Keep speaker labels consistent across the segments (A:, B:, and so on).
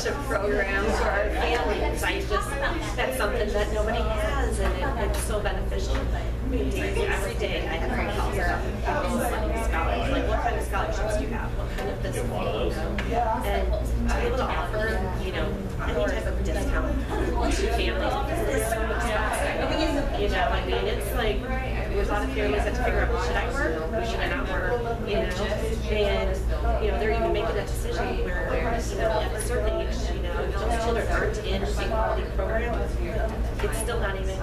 A: mentorship program for our families. That's something that nobody has, and it's so beneficial. Every day I have phone calls about scholarships. Like, what kind of scholarships do you have? What kind of this? And to be able to offer, any type of discount to families, because it's so expensive. I mean, it's like there's a lot of families that have to figure out, should I work or should I not work? And they're even making that decision where at a certain age, those children aren't in a quality program. It's still not even,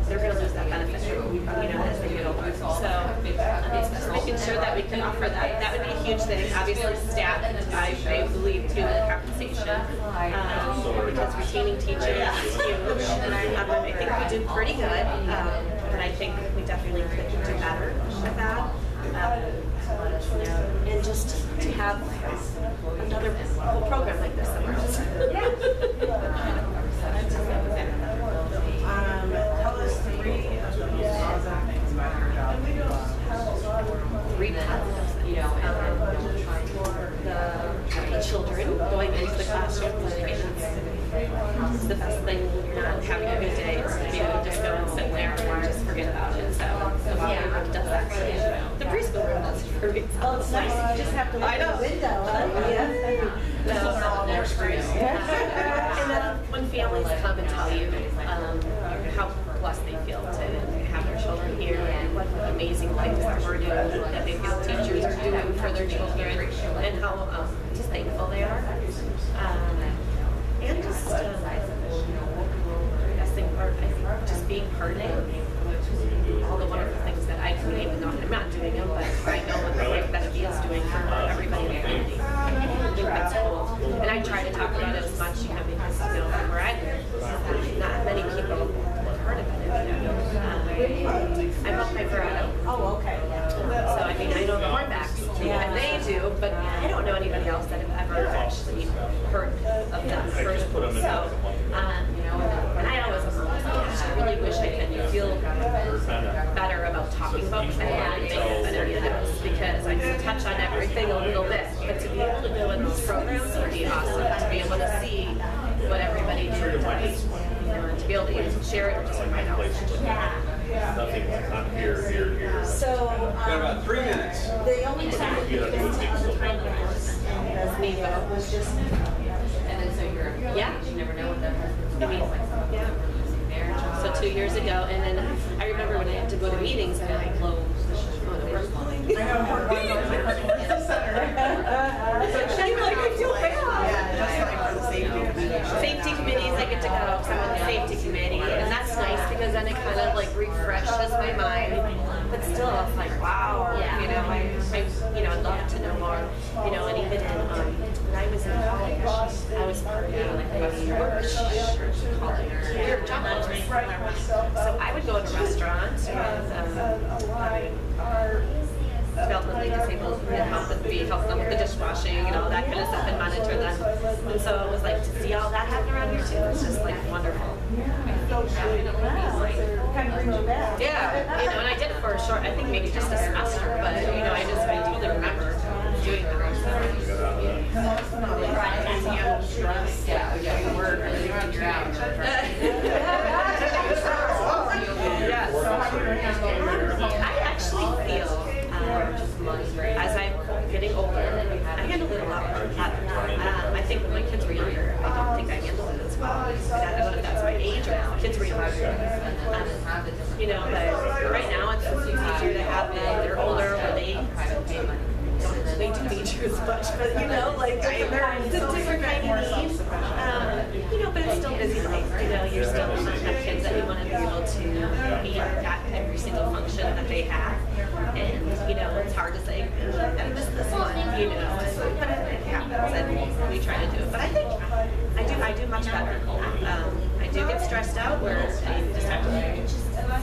A: they're going to lose that benefit, as they get older. So it's just making sure that we can offer that. That would be a huge thing. Obviously, staff, I believe, too, the compensation, because retaining teachers is huge. I think we do pretty good, but I think we definitely could do better with that. And just to have another whole program like this somewhere else.
B: Tell us three positive things about your job.
A: Three positives. The children going into the classroom with patients. It's the best thing. Not having a good day is to be able to just go and sit there and just forget about it. So the volunteer room does that for me. The preschool room does it for me.
C: Oh, it's nice. You just have to look out the window.
A: And then when families come and tell you how blessed they feel to have their children here and what amazing things that we're doing, that they feel teachers are doing for their children, and how just thankful they are. And just just being part of all the wonderful things that I can even I'm not doing them, but I know what the work that he is doing for everybody in the community. I think that's cool. And I try to talk about it as much, because where I live, not many people have heard of it. I'm up by Verado.
C: Oh, okay.
A: So I mean, I know the Hornbacks, and they do, but I don't know anybody else that have ever actually heard of them first. So, and I always was like, gosh, I really wish I could feel better about talking about because I haven't been any of this, because I can touch on everything a little bit, but to be able to go in those programs would be awesome. To be able to see what everybody does, and to be able to even share it or just find out.
D: Nothing, not here.
C: So,
D: got about 3 minutes.
C: The only time you spent time with us as Neva was just.
A: And then so you're, you never know what that So 2 years ago, and then I remember when I had to go to meetings, and I closed the I feel bad. Safety committees, I get to go to the safety committee, and that's nice because then it kind of like refreshes my mind. But still, it's like, wow, I'd love to know more, and even when I was in college, I was part of so I would go to restaurants with developmentally disabled and help them with the dishwashing and all that kind of stuff and monitor them. And so it was like to see all that happen around here too. It's just like wonderful. Yeah, and I did it for a short, I think maybe just a semester, but I do remember doing that. I actually feel as I'm getting older, I handle it a lot better. I think when my kids were younger, I don't think I handled it as well. I don't know if that's my age or if kids were younger. But right now it's easier to have them. They're older, where they do need you as much, but it's a different kind of need. But it's still busy life. You're still have kids that you want to be able to be at every single function that they have. And, it's hard to say, I miss this one, but it happens, and we try to do it. But I think I do much better. I do get stressed out where I just have to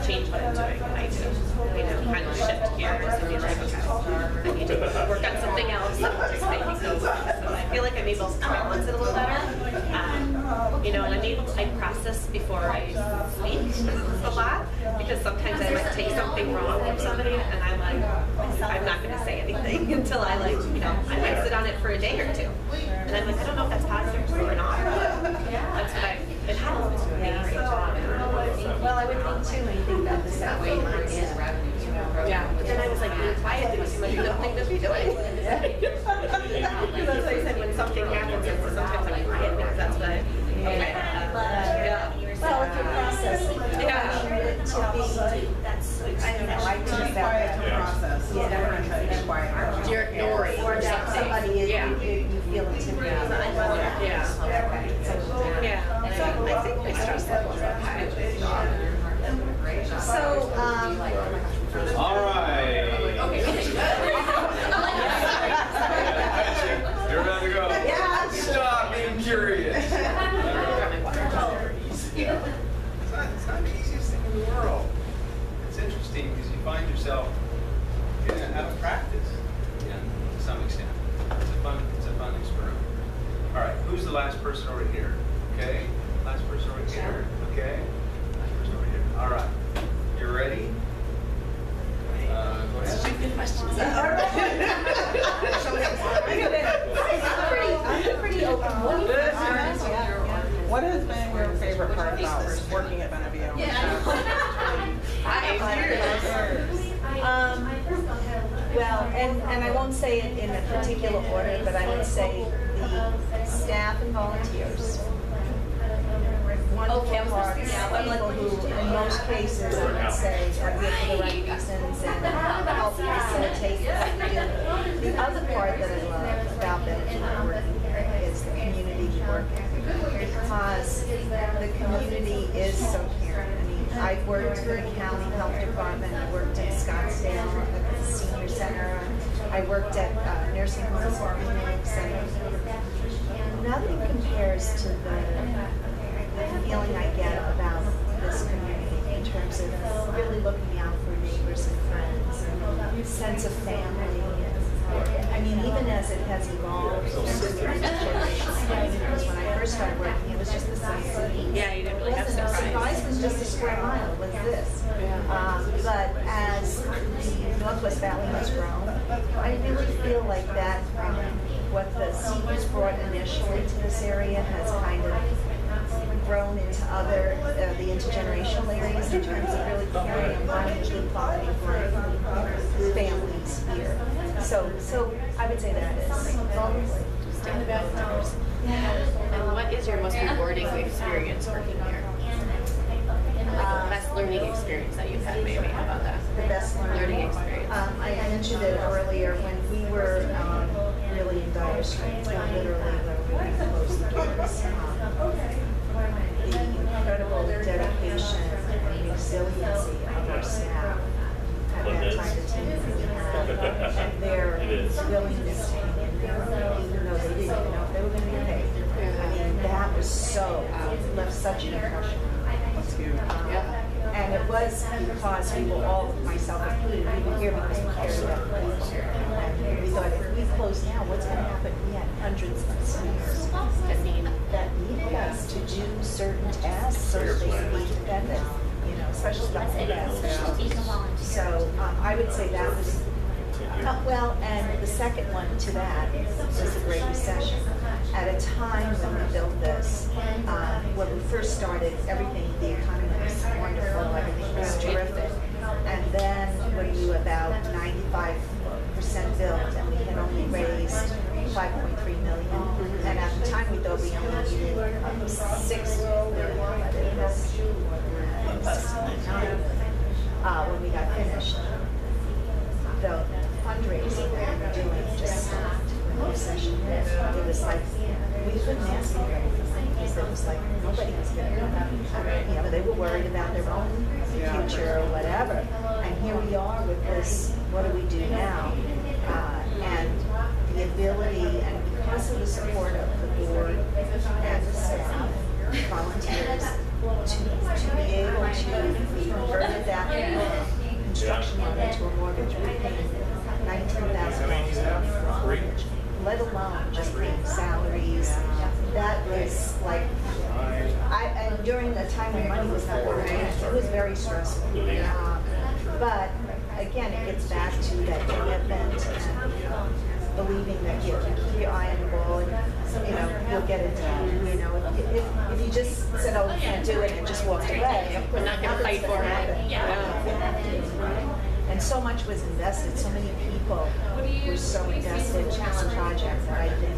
A: change what I'm doing. I do, kind of shift gears and be like, okay, I need to work on something else. So I feel like I'm able to balance it a little better. And I process before I speak a lot, because sometimes I might take something wrong from somebody, and I'm not going to say anything until I might sit on it for a day or two. And I'm like, I don't know if that's positive or nothing to be doing. That's why I said when something happens, it's sometimes I'm quiet because that's what I, yeah.
E: Well, if you're processing,
A: Yeah.
E: I don't know, I
B: Just
E: think
B: quiet
E: that,
B: to process.
E: Yeah.
B: Never try to quiet.
A: You're ignoring
E: or
A: or
E: that
A: something.
E: somebody is,
A: Yeah.
E: you feel intimidated.
A: Yeah.
E: Okay.
A: Yeah. So I think my stress level is okay.
E: So,
D: All right. You're about to go.
E: Yeah.
D: Stop being curious. It's not the easiest thing in the world. It's interesting because you find yourself getting out of practice, to some extent. It's a fun experiment. All right, who's the last person over here? Okay, last person over here. Okay, last person over here. All right, you ready? Go ahead.
A: Shoot good questions.
E: I'm pretty open.
B: What has been your favorite part about working at Beneview?
A: 5 years.
E: Well, and I won't say it in a particular order, but I would say the staff and volunteers. Wonderful hearts, people who, in most cases, I would say, are here for the right reasons and help facilitate what we do. The other part that I love about Beneview working here is the community we work in, because the community is so caring. I mean, I've worked for the county health department, I worked in Scottsdale at the senior center, I worked at nursing homes and clinics, and nothing compares to the feeling I get about this community in terms of really looking out for neighbors and friends and sense of family. I mean, even as it has evolved into the next generation, because when I first started working, it was just the same.
A: Yeah, you didn't really have
E: Surprise
A: surprise.
E: was just a square mile. What's this? But as the Northwest Valley has grown, I really feel like that what the seniors brought initially to this area has kind of grown into other, the intergenerational areas in terms of really caring and wanting to keep quality for families here. So I would say that is probably.
A: And what is your most rewarding experience working here? Like the best learning experience that you've had, maybe. How about that?
E: The best
A: Learning experience.
E: I mentioned it earlier when we were really in dire straits, literally when we closed the doors. The incredible dedication and resiliency of our staff at that time, the team that we had, and their willingness to hang in there, even though they didn't even know if they were going to get paid. I mean, that was so, left such an impression. And it was because we were all, myself included, we were here because we cared about people. And we thought, if we close now, what's going to happen? We had hundreds of seniors that needed us to do certain tasks so that they could be independent, you know, especially the home tasks. So I would say that was, well, and the second one to that was the Great Recession. At a time when we built this, when we first started, everything, the economy was wonderful, everything was terrific. And then when we were about 95% built and we had only raised 5.3 million, and at the time we thought we only needed 6 million, but it was when we got finished. The fundraising that we were doing just stopped when the recession hit. It was like, we couldn't ask for anything because it was like nobody was going to, you know, they were worried about their own future or whatever. And here we are with this, what do we do now? And the ability, and because of the support of the board and the staff, volunteers, to be able to, we converted that construction loan into a mortgage, we paid $19,000 for a mortgage, let alone just paying salaries. That was like, and during the time when money was not working, it was very stressful. But again, it gets back to that commitment and believing that you can keep your eye on the ball and, you know, you'll get it done. You know, if you just said, oh, we can't do it and just walked away,
A: We're not going to fight for it.
E: and and so much was invested, so many people were so invested in this project that I think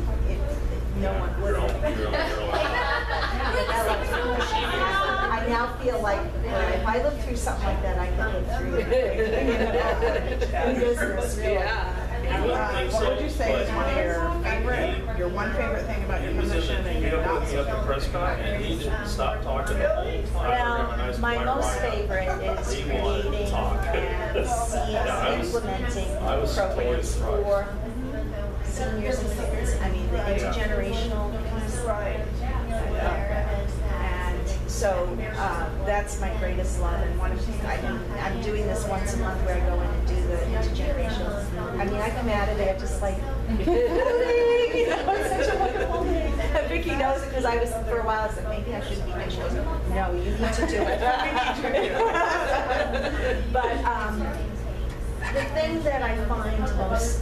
E: no one would have. I now feel like if I live through something like that, I can live through it. In business, really.
B: What would you say is one of your one favorite thing about your position and your not so
C: at the press con, and he didn't stop talking the whole time.
E: Well, my most favorite is creating and implementing programs for seniors and kids. I mean, the intergenerational piece. And so that's my greatest love. And I'm doing this once a month where I go in and do the intergenerational. I mean, I come out of there just like, it's such a wonderful day. And Vicki knows it because I was, for a while, I said, maybe I shouldn't be there. She goes, no, you need to do it. But the thing that I find most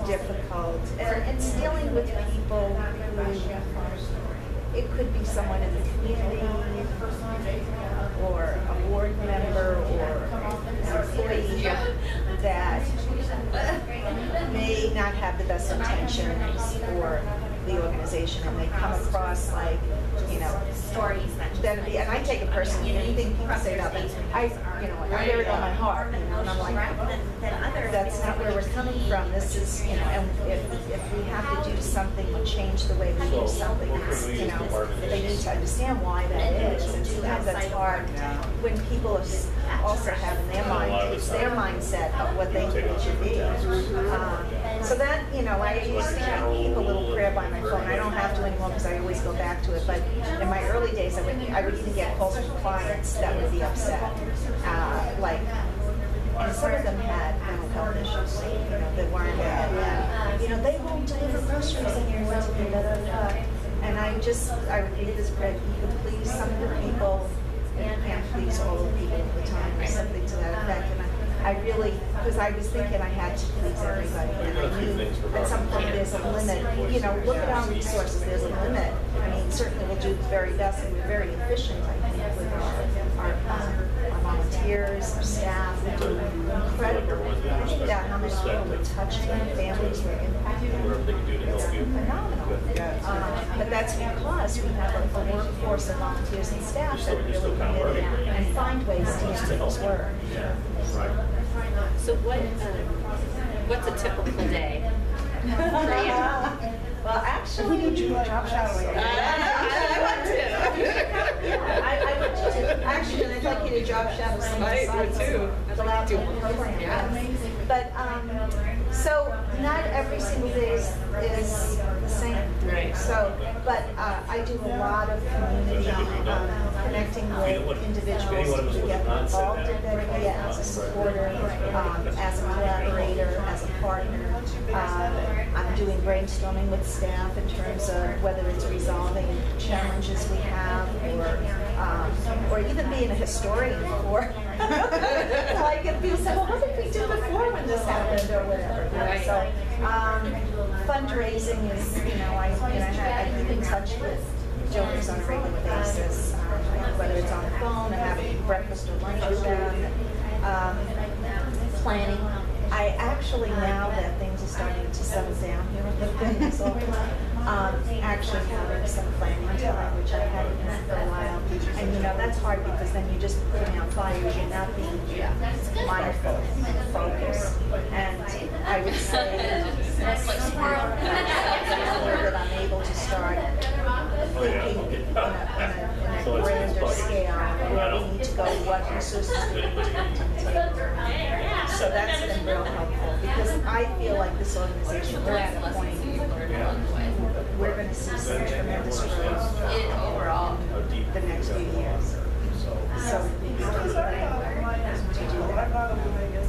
E: difficult, and it's dealing with people who, it could be someone in the community, or a board member, or an employee that may not have the best intentions for the organization, and they come across like, you know,
A: Stories that
E: and I take it personally. Anything people say about me, I bear it on my heart, you know, and I'm like, that's not where we're coming from. This is, you know, and if we have to do something or change the way we do something, it's, you know, they need to understand why that is. And sometimes that's hard when people also have in their mind, it's their mindset of what they think it should be. So that, you know, I used to keep a little prayer by my phone. I don't have to anymore because I always go back to it. But in my early days, I would even get calls from clients that would be upset. And some of them had mental health issues, you know, that weren't, you know, they won't deliver groceries anymore to me, and I would read this prayer, you could please some of the people, and you can't please all of the people all the time, or something to that effect. And I really, because I was thinking I had to please everybody, and I knew at some point there's a limit. You know, look at our resources, there's a limit. I mean, certainly we'll do the very best, and we're very efficient, I think, with our volunteers, our staff. We do incredible. Think about how many people we touched and families were impacted. It's phenomenal. But that's because we have a workforce of volunteers and staff that are really committed and find ways to make things work.
A: So what's a typical day for you?
E: Well, actually,
B: Who did you job shadowing?
A: I want to.
E: I would too. Actually, and I'd like you to job shadow some of the sites. Fill out the program. But so not every single day is the same.
A: Right.
E: So, but I do a lot of community connecting with individuals to get involved in their area as a supporter, as a collaborator, as a partner. I'm doing brainstorming with staff in terms of whether it's resolving challenges we have, or even being a historian for. Like if people say, well, what did we do before when this happened, or whatever.
A: Right.
E: So fundraising is, you know, I keep in touch with donors on a regular basis, whether it's on the phone, I'm having breakfast or lunch with them, planning. I actually, now that things are starting to settle down here a little bit in this office, actually having some planning time, which I hadn't had for a while. And you know, that's hard because then you're just putting out fires, you're not being mindful and focused. And I would say that I'm able to start thinking in a grander scale, where we need to go, what resources we need to take. So that's been real helpful, because I feel like this organization, we're at a point we're going to see some tremendous growth overall the next few years. So we have to do that.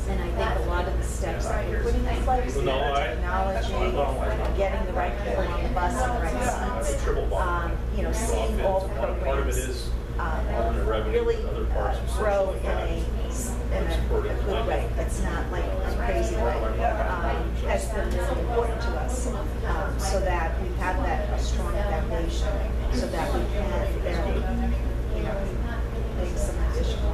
E: And I think a lot of the steps that we're putting in place, the technology, getting the right people on the bus and the right seats, you know, seeing all the programs really grow in a good way. It's not like a crazy way. Has been really important to us, so that we have that strong foundation, so that we can then, you know, make some additional.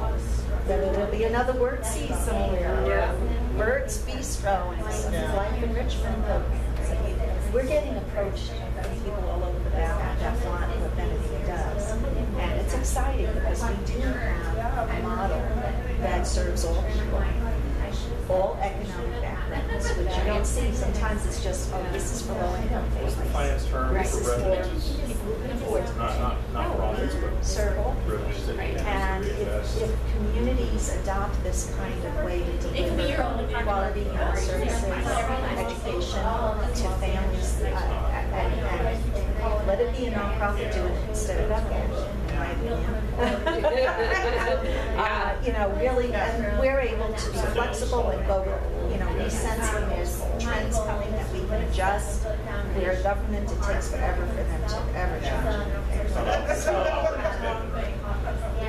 E: Whether there'll be be another word C somewhere.
A: Yeah.
E: Birds Bistro and some life enrichment programs. We're getting approached by people all over the valley that want what Benedict does. And it's exciting because we do have a model that serves all people, all economic backgrounds, which you don't see. Sometimes it's just, oh, this is for low-income
C: What's the
E: families.
C: finance term
E: This
C: for
E: is for
C: revenues?
E: people who can afford to
C: Not profits, but
E: serve all.
C: revenues that you
E: And
C: can reinvest.
E: if communities adopt this kind of way to deliver quality health services, education to families, and let it be a nonprofit doing it instead of government, in my opinion. You know, really, and we're able to be flexible and go, you know, we sense when there's trends coming that we can adjust. Where government, it takes forever for them to ever change.
B: So,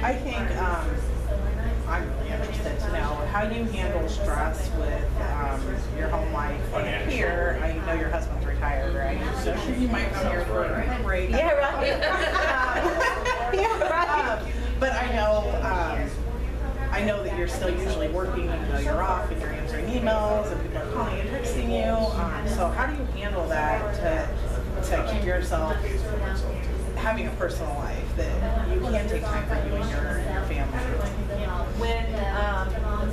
B: I think I'm interested to know how you handle stress with your home life here. I know your husband's retired, right? So you might come here for a break.
E: Yeah, right.
B: Yeah, right. But I know that you're still usually working, even though you're off, and you're answering emails, and people are calling and texting you. So how do you handle that to keep yourself having a personal life that you can take time for you and your family?
E: When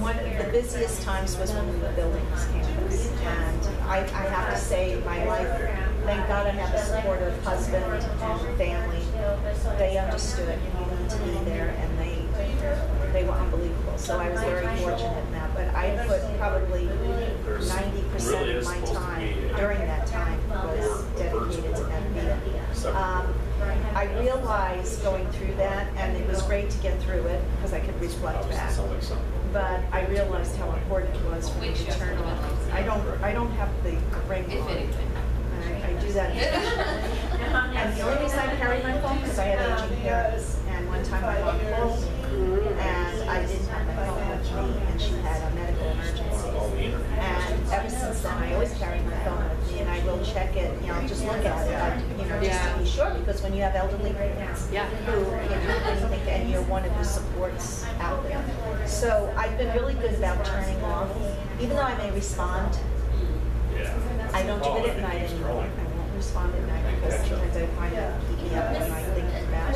E: one of the busiest times was when we were building this campus, and I have to say, my life, thank God I have a supportive husband and family. They understood you need to be there, and they were unbelievable. So I was very fortunate in that. But I put probably 90% of my time during that time was dedicated to MBA. I realized going through that, and it was great to get through it because I could reflect back. But I realized how important it was for me to turn off. I don't have the ring on. I do that intentionally. And the only reason I carry my phone because I have aging parents. And one time my mom called me, and I didn't have my phone with me, and she had a medical emergency. And ever since then, I always carry my phone with me, and I will check it. You know, just look at it, just to be sure. Because when you have elderly parents, who anything, and you're one of the supports out there. So I've been really good about turning off, even though I may respond. I don't do it at night anymore. I won't respond at night because sometimes I find it keep me up when I think about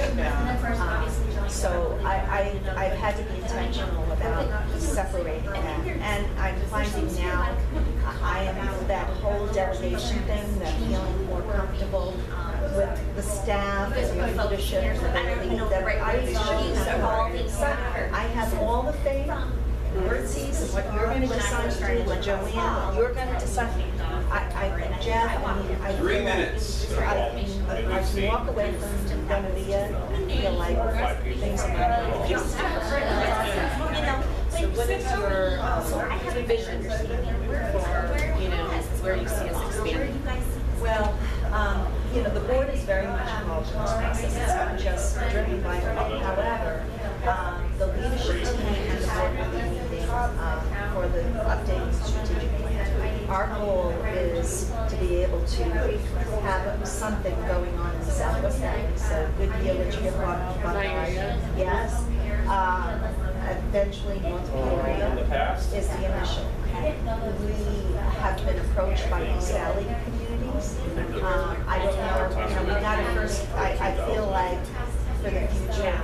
E: it. So I've had to be intentional about separating that. And I'm finding now I am that whole delegation thing, that feeling more comfortable with the staff and the leadership that I have all the faith. Birdsees and what you're going to decide to do, what Joanne, what you're going to decide. Jeff, I
D: 3 minutes.
E: I can walk away from Benavia and feel like things are going to
A: So what is your vision for, you know, where you see us expanding?
E: Well, you know, the board is very much involved in this process. It's not just driven by me. However, the leadership team and the board will be meeting for the updating strategic plan. Our goal is to be able to have something going on in the Southwest Valley. So good village, good Buckeye. Yes. Eventually North Peoria is the initial. We have been approached by East Valley communities. I don't know, you know, we're not at first, I feel like for the future,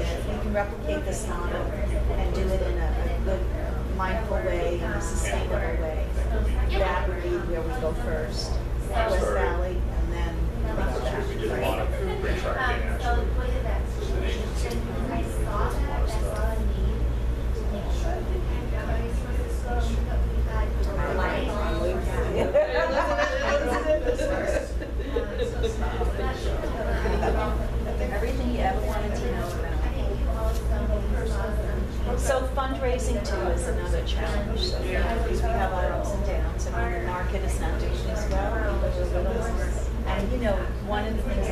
E: if we can replicate this model and do it in a good, mindful way, in a sustainable way, that would be where we go first. West Valley, and then
C: We did a lot of great tracking, actually. An agency. A lot of stuff.
E: Everything you ever wanted to know about. So fundraising too is another challenge. So we have our ups and downs, and when the market is not doing as well, and you know, one of the things